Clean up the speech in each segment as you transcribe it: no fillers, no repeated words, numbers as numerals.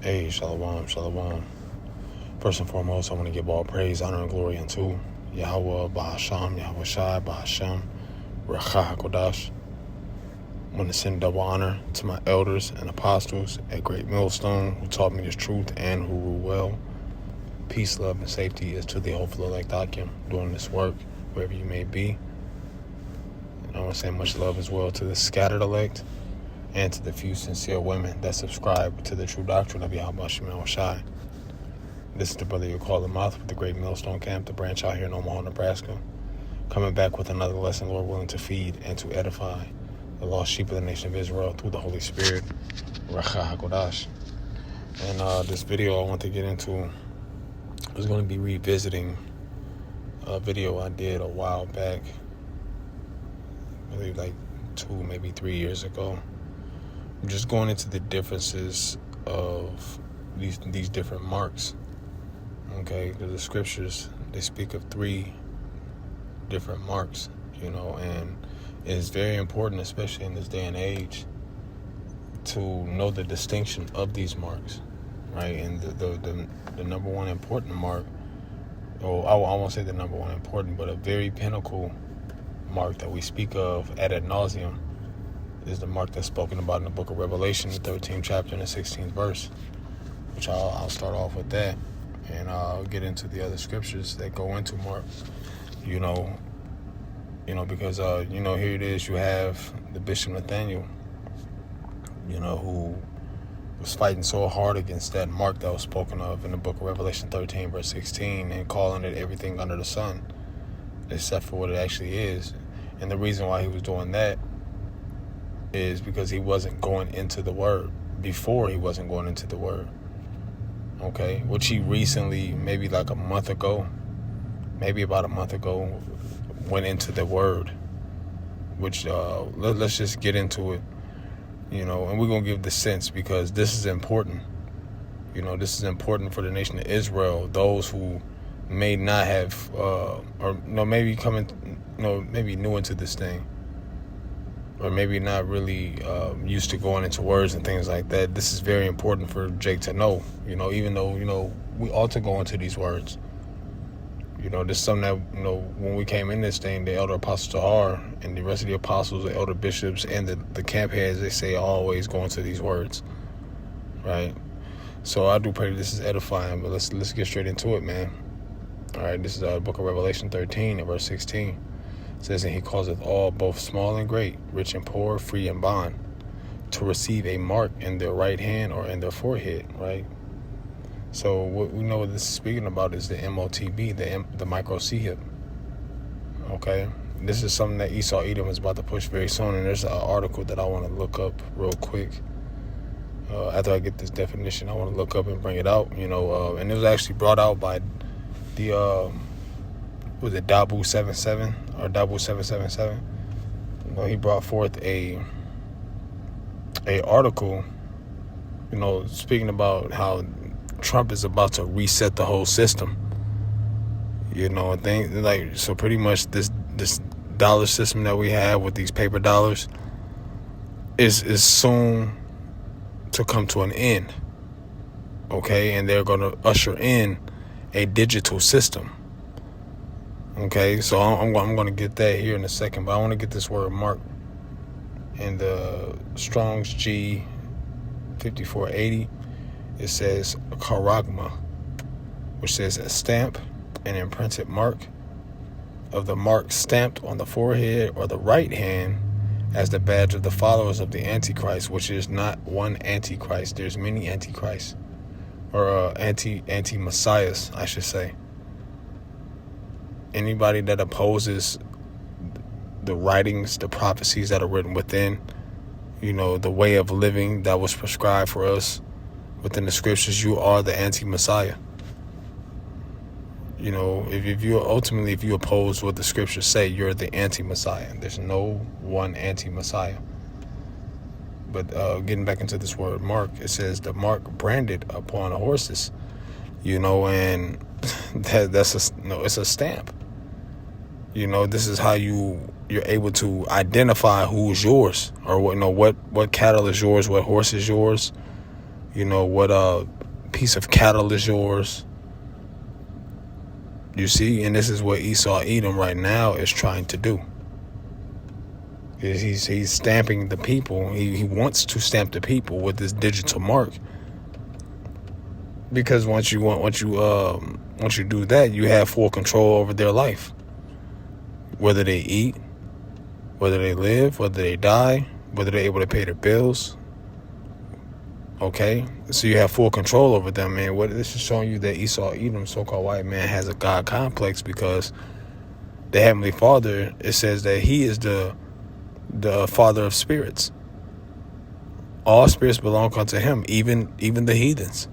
Hey, shalom, shalom. First and foremost, I want to give all praise, honor, and glory unto Yahweh, Bahasham, Yahweh Shai, Bahasham, Racha HaKodash. I want to send double honor to my elders and apostles at Great Millstone who taught me this truth and who rule well. Peace, love, and safety is to the hopeful elect Akim doing this work, wherever you may be. And I want to say much love as well to the scattered elect and to the few sincere women that subscribe to the true doctrine of Yahweh Shai Shai. This is the brother you call the mouth with the Great Millstone Camp, the branch out here in Omaha, Nebraska. Coming back with another lesson, Lord willing, to feed and to edify the lost sheep of the nation of Israel through the Holy Spirit, Racha HaKodash. And this video I want to get into is going to be revisiting a video I did a while back, I believe like 2, maybe 3 years ago. I'm just going into the differences of these different marks. Okay, because the scriptures, they speak of 3 different marks, and it's very important, especially in this day and age, to know the distinction of these marks, right? And the number one important mark, I won't say the number one important, but a very pinnacle mark that we speak of ad nauseum is the mark that's spoken about in the book of Revelation, the 13th chapter and the 16th verse, which I'll start off with that. And I'll get into the other scriptures that go into Mark, because, here it is, you have the Bishop Nathaniel, who was fighting so hard against that mark that was spoken of in the book of Revelation 13, verse 16, and calling it everything under the sun, except for what it actually is. And the reason why he was doing that is because he wasn't going into the Word. Before, he wasn't going into the Word. Okay, which he recently, maybe about a month ago, went into the Word. Which, let's just get into it, and we're going to give the sense, because this is important. This is important for the nation of Israel, those who may not have, maybe maybe new into this thing, or maybe not really used to going into words and things like that. This is very important for Jake to know, even though, we ought to go into these words. This is something that, when we came in this thing, the elder apostle Tahar and the rest of the apostles, the elder bishops, and the camp heads, they say always go into these words, right? So I do pray that this is edifying, but let's get straight into it, man. All right, this is the book of Revelation 13 and verse 16. It says, and he causeth all, both small and great, rich and poor, free and bond, to receive a mark in their right hand or in their forehead, right? So what we know this is speaking about is the MOTB, the microchip. Okay? This is something that Esau Edom is about to push very soon, and there's an article that I want to look up real quick. After I get this definition, I want to look up and bring it out, and it was actually brought out by the, was it Dabu 77 or Dabu 777? He brought forth a article, speaking about how Trump is about to reset the whole system, and things like, so pretty much this dollar system that we have with these paper dollars is soon to come to an end. Okay, and they're going to usher in a digital system. Okay, so I'm going to get that here in a second, but I want to get this word mark in the Strong's G 5480. It says Charagma, which says a stamp, an imprinted mark of the mark stamped on the forehead or the right hand as the badge of the followers of the Antichrist, which is not one Antichrist. There's many Antichrists, or anti-messiahs, I should say. Anybody that opposes the writings, the prophecies that are written within, the way of living that was prescribed for us within the scriptures, you are the anti-messiah. If you oppose what the scriptures say, you're the anti-messiah. There's no one anti-messiah. But getting back into this word mark, it says the mark branded upon horses, and it's a stamp. This is how you're able to identify who's yours, or what cattle is yours, what horse is yours, What piece of cattle is yours? You see, and this is what Esau Edom right now is trying to do. He's stamping the people. He wants to stamp the people with this digital mark, because once you do that, you have full control over their life, whether they eat, whether they live, whether they die, whether they're able to pay their bills. Okay, so you have full control over them, man. What this is showing you, that Esau Edom, so-called white man, has a God complex, because the Heavenly Father, it says that He is the Father of spirits. All spirits belong unto Him, even the heathens.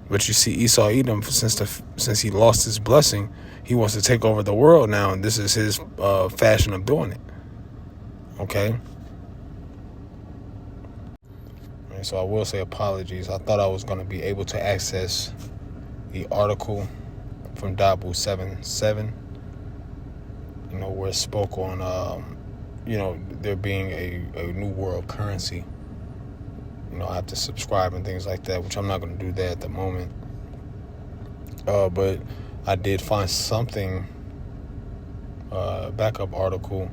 But you see, Esau Edom, since he lost his blessing, he wants to take over the world now, and this is his fashion of doing it. Okay. And so I will say apologies. I thought I was going to be able to access the article from Dabu 7:7, where it spoke on there being a new world currency. I have to subscribe and things like that, which I'm not going to do that at the moment. But I did find something, backup article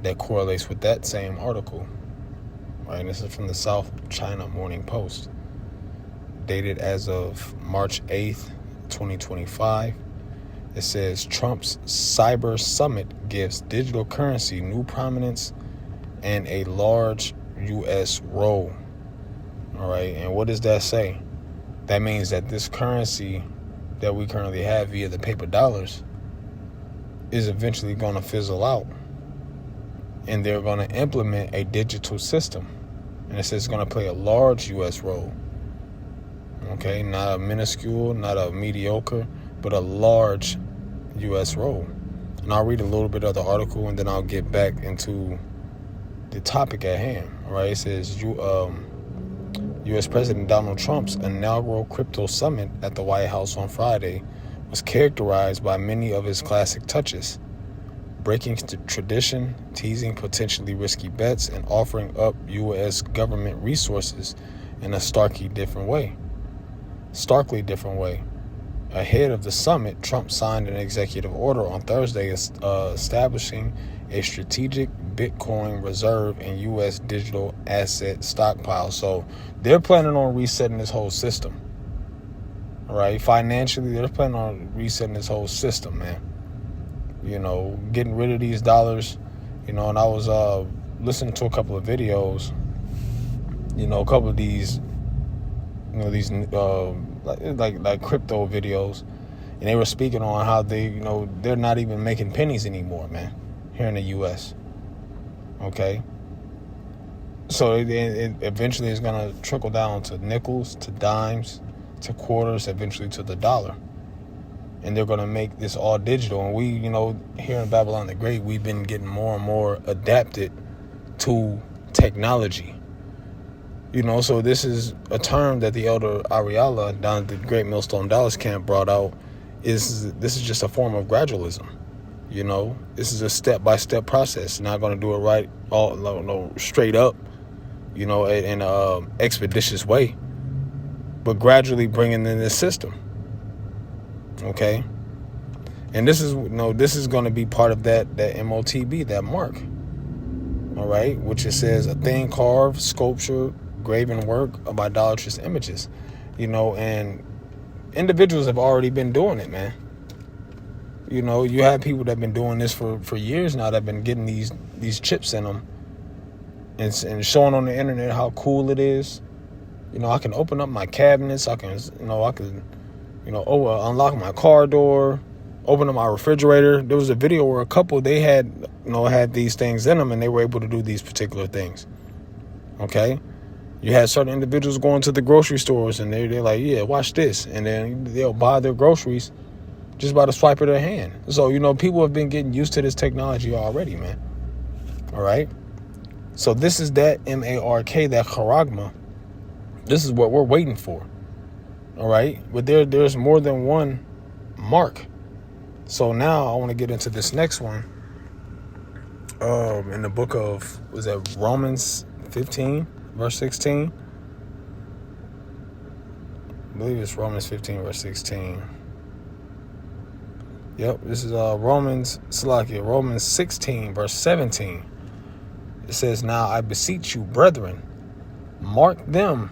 that correlates with that same article. Right, and this is from the South China Morning Post, dated as of March 8th, 2025. It says Trump's cyber summit gives digital currency new prominence and a large U.S. role. All right, and what does that say? That means that this currency that we currently have via the paper dollars is eventually going to fizzle out, and they're going to implement a digital system, and it says it's going to play a large U.S. role. Okay, not a minuscule, not a mediocre, but a large U.S. role. And I'll read a little bit of the article, and then I'll get back into the topic at hand. All right, it says U.S. President Donald Trump's inaugural crypto summit at the White House on Friday was characterized by many of his classic touches: breaking tradition, teasing potentially risky bets, and offering up U.S. government resources in a starkly different way. Ahead of the summit, Trump signed an executive order on Thursday establishing a strategic Bitcoin reserve and U.S. digital asset stockpile. So they're planning on resetting this whole system. All right, financially, they're planning on resetting this whole system, man. Getting rid of these dollars. And I was listening to a couple of videos. A couple of these, these like crypto videos, and they were speaking on how they're not even making pennies anymore, man, here in the U.S. Okay, so it eventually is gonna trickle down to nickels, to dimes, to quarters, eventually to the dollar, and they're gonna make this all digital. And we, here in Babylon the Great, we've been getting more and more adapted to technology. So this is a term that the elder Ariala down at the Great Millstone Dallas camp brought out. This is just a form of gradualism. This is a step-by-step process. Not going to do it right all straight up, in an expeditious way, but gradually bringing in this system. Okay, and this is going to be part of that MOTB, that mark. All right, which it says a thing carved, sculpture, graven work of idolatrous images, and individuals have already been doing it, man. You have people that have been doing this for years now, that have been getting these chips in them and showing on the internet how cool it is. I can open up my cabinets, I can unlock my car door, open up my refrigerator. There was a video where a couple, they had these things in them, and they were able to do these particular things. Okay, you had certain individuals going to the grocery stores, and they're like, yeah, watch this, and then they'll buy their groceries just by the swipe of their hand. So people have been getting used to this technology already, man. All right, so this is that MARK, that Charagma. This is what we're waiting for. All right, but there's more than one mark. So now I want to get into this next one. In the book of, was that Romans 15, verse 16? I believe it's Romans 15, verse 16. Yep, this is Romans 16, verse 17. It says, "Now I beseech you, brethren, mark them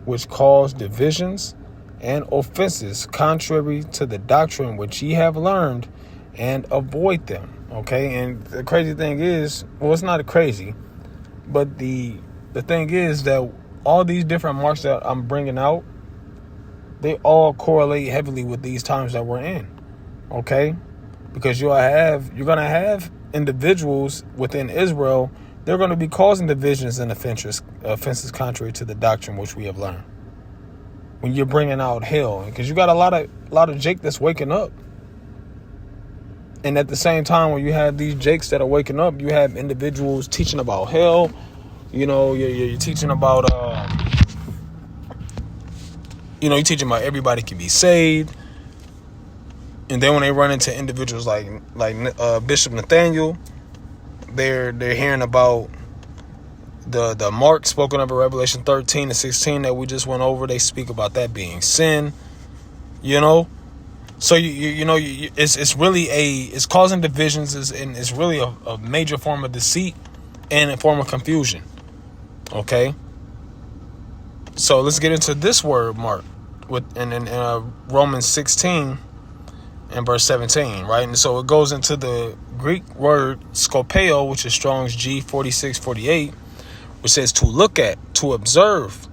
which cause divisions and offenses contrary to the doctrine which ye have learned, and avoid them." Okay, and the crazy thing is, well, it's not crazy, but the thing is that all these different marks that I'm bringing out, they all correlate heavily with these times that we're in. Okay, because you're gonna have individuals within Israel. They're going to be causing divisions and offenses contrary to the doctrine which we have learned. When you're bringing out hell, because you got a lot of Jake that's waking up, and at the same time, when you have these Jakes that are waking up, you have individuals teaching about hell. You know, you're teaching about, you're teaching about everybody can be saved. And then when they run into individuals like Bishop Nathaniel, they're hearing about the mark spoken of in Revelation 13 and 16 that we just went over. They speak about that being sin, So it's really it's causing divisions, and it's really a major form of deceit and a form of confusion. Okay. So let's get into this word mark in Romans 16 and verse 17, right? And so it goes into the Greek word Skopeo, which is Strong's G4648, which says to look at, to observe,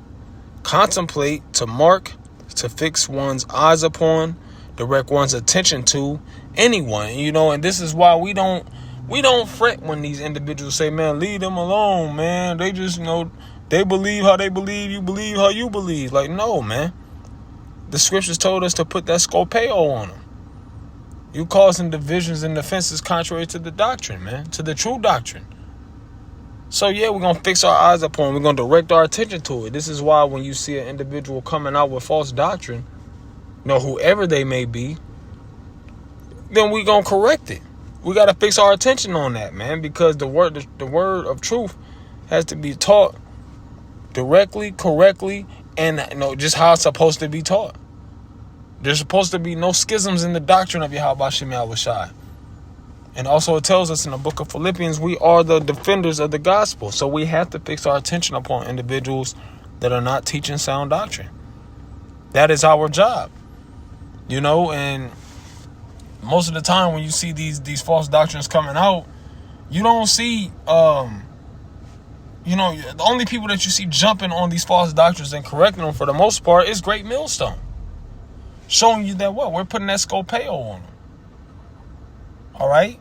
contemplate, to mark, to fix one's eyes upon, direct one's attention to anyone, and this is why we don't fret when these individuals say, man, leave them alone, man. They just, they believe how they believe, you believe how you believe. Like, no, man. The scriptures told us to put that Skopeo on them. You causing divisions and offenses contrary to the doctrine, man, to the true doctrine. So, yeah, we're going to fix our eyes upon it. We're going to direct our attention to it. This is why when you see an individual coming out with false doctrine, whoever they may be, then we're going to correct it. We got to fix our attention on that, man, because the word of truth has to be taught directly, correctly, and just how it's supposed to be taught. There's supposed to be no schisms in the doctrine of Yahweh Shem Yahushai. And also it tells us in the book of Philippians, we are the defenders of the gospel. So we have to fix our attention upon individuals that are not teaching sound doctrine. That is our job. And most of the time when you see these false doctrines coming out, you don't see, the only people that you see jumping on these false doctrines and correcting them for the most part is Great Millstone. Showing you that we're putting that Skopeo on them. All right?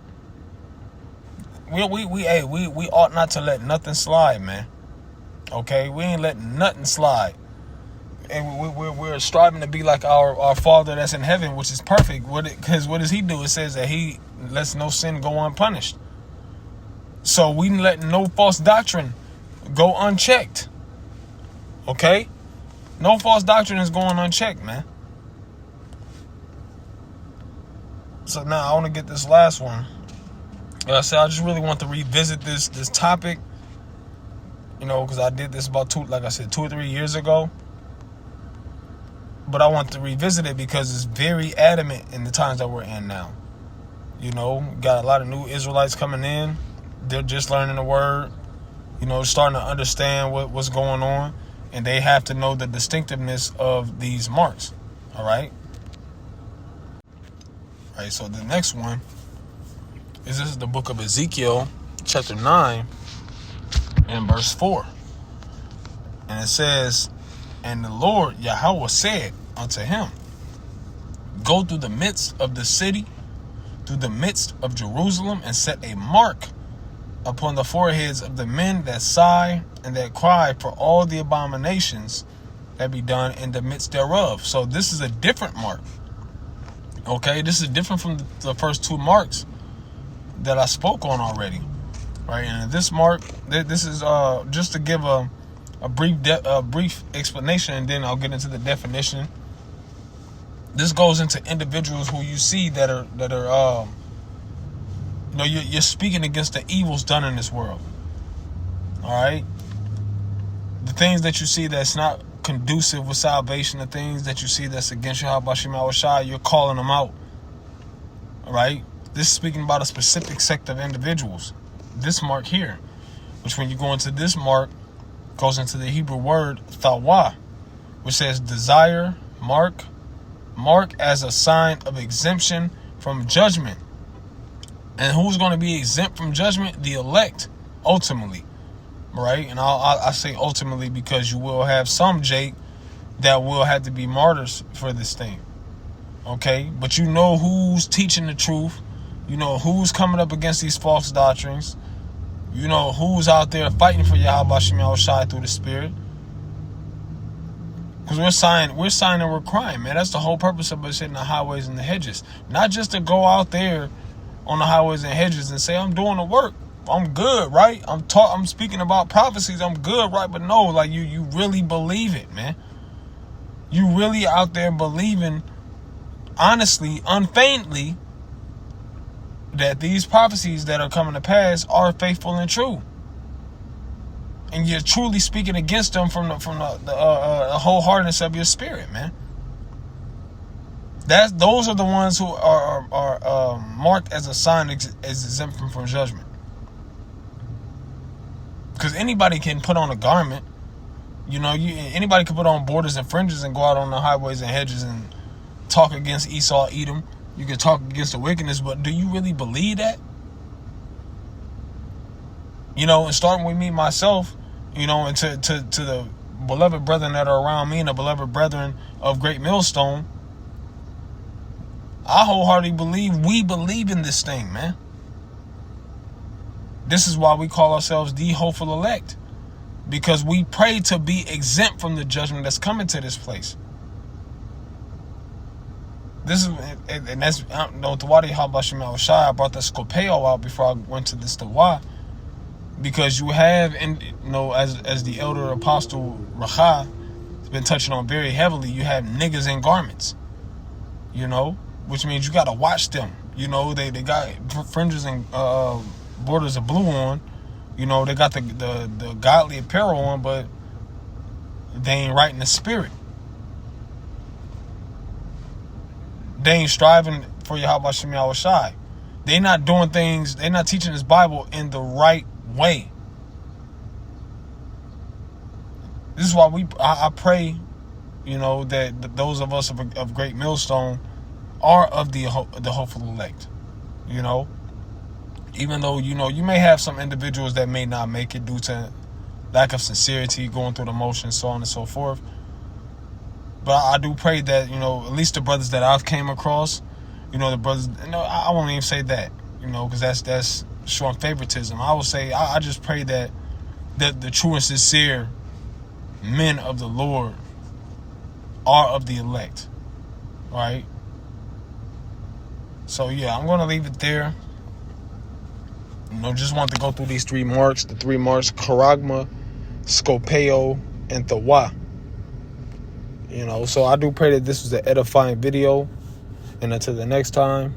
We ought not to let nothing slide, man. Okay? We ain't letting nothing slide. And we're striving to be like our Father that's in heaven, which is perfect. Because what does he do? It says that he lets no sin go unpunished. So we letting no false doctrine go unchecked. Okay? No false doctrine is going unchecked, man. So now I want to get this last one. I just really want to revisit this topic, because I did this about 2 or 3 years ago. But I want to revisit it because it's very adamant in the times that we're in now. Got a lot of new Israelites coming in. They're just learning the word, starting to understand what's going on. And they have to know the distinctiveness of these marks. All right? All right, so the next one is this is the book of Ezekiel, chapter 9, and verse 4. And it says, and the Lord Yahweh said unto him, go through the midst of the city, through the midst of Jerusalem, and set a mark upon the foreheads of the men that sigh and that cry for all the abominations that be done in the midst thereof. So this is a different mark. Okay, this is different from the first 2 marks that I spoke on already. Right, and this mark, this is just to give a brief explanation, and then I'll get into the definition. This goes into individuals who you see that are you're speaking against the evils done in this world. All right, the things that you see that's not conducive with salvation, the things that you see that's against you, you're calling them out. All right? This is speaking about a specific sect of individuals. This mark here, which when you go into this mark, goes into the Hebrew word Thawa, which says desire, mark as a sign of exemption from judgment. And who's going to be exempt from judgment? The elect, ultimately. Right? And I say ultimately because you will have some, Jake, that will have to be martyrs for this thing. Okay? But you know who's teaching the truth. You know who's coming up against these false doctrines. You know who's out there fighting for Yahweh Shem Yahushai through the Spirit. Because we're signing, we're crying, man. That's the whole purpose of us hitting the highways and the hedges. Not just to go out there on the highways and hedges and say, I'm doing the work. I'm good, right? I'm speaking about prophecies. I'm good, right? But no, like you really believe it, man. You really out there believing, honestly, unfeignedly, that these prophecies that are coming to pass are faithful and true. And you're truly speaking against them from the wholeheartedness of your spirit, man. Those are the ones who are marked as a sign as exempt from judgment. Because anybody can put on a garment, anybody can put on borders and fringes and go out on the highways and hedges and talk against Esau, Edom. You can talk against the wickedness, but do you really believe that? And starting with me, myself, and to the beloved brethren that are around me and the beloved brethren of Great Millstone, I wholeheartedly believe we believe in this thing, man. This is why we call ourselves the hopeful elect. Because we pray to be exempt from the judgment that's coming to this place. That's Thawa Habashim Al-Shai. I brought the Skopeo out before I went to this Thawa. Because you have, as the elder apostle Racha has been touching on very heavily, you have niggas in garments. Which means you got to watch them. They got fringes and borders of blue on. They got the godly apparel on, but they ain't right in the spirit. They ain't striving for Yahweh Shem Yahushai. They not doing things, they not teaching this Bible in the right way. This is why I pray, that those of us of Great Millstone are of the hopeful elect. Even though, you may have some individuals that may not make it due to lack of sincerity, going through the motions, so on and so forth. But I do pray that, at least the brothers that I've came across, the brothers, I won't even say that, because that's showing favoritism. I will say, I just pray that the true and sincere men of the Lord are of the elect, right? So, yeah, I'm going to leave it there. Just want to go through these three marks. The three marks, Charagma, Skopeo, and Thawa. So I do pray that this was an edifying video. And until the next time,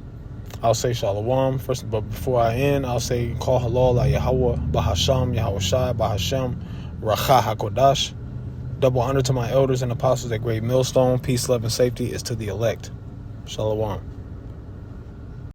I'll say Shalom first. But before I end, I'll say Call Halal La Yahweh, Bahasham, Yahushai, Bahashem, Racha HaKodash. Double honor to my elders and apostles at Great Millstone. Peace, love, and safety is to the elect. Shalom.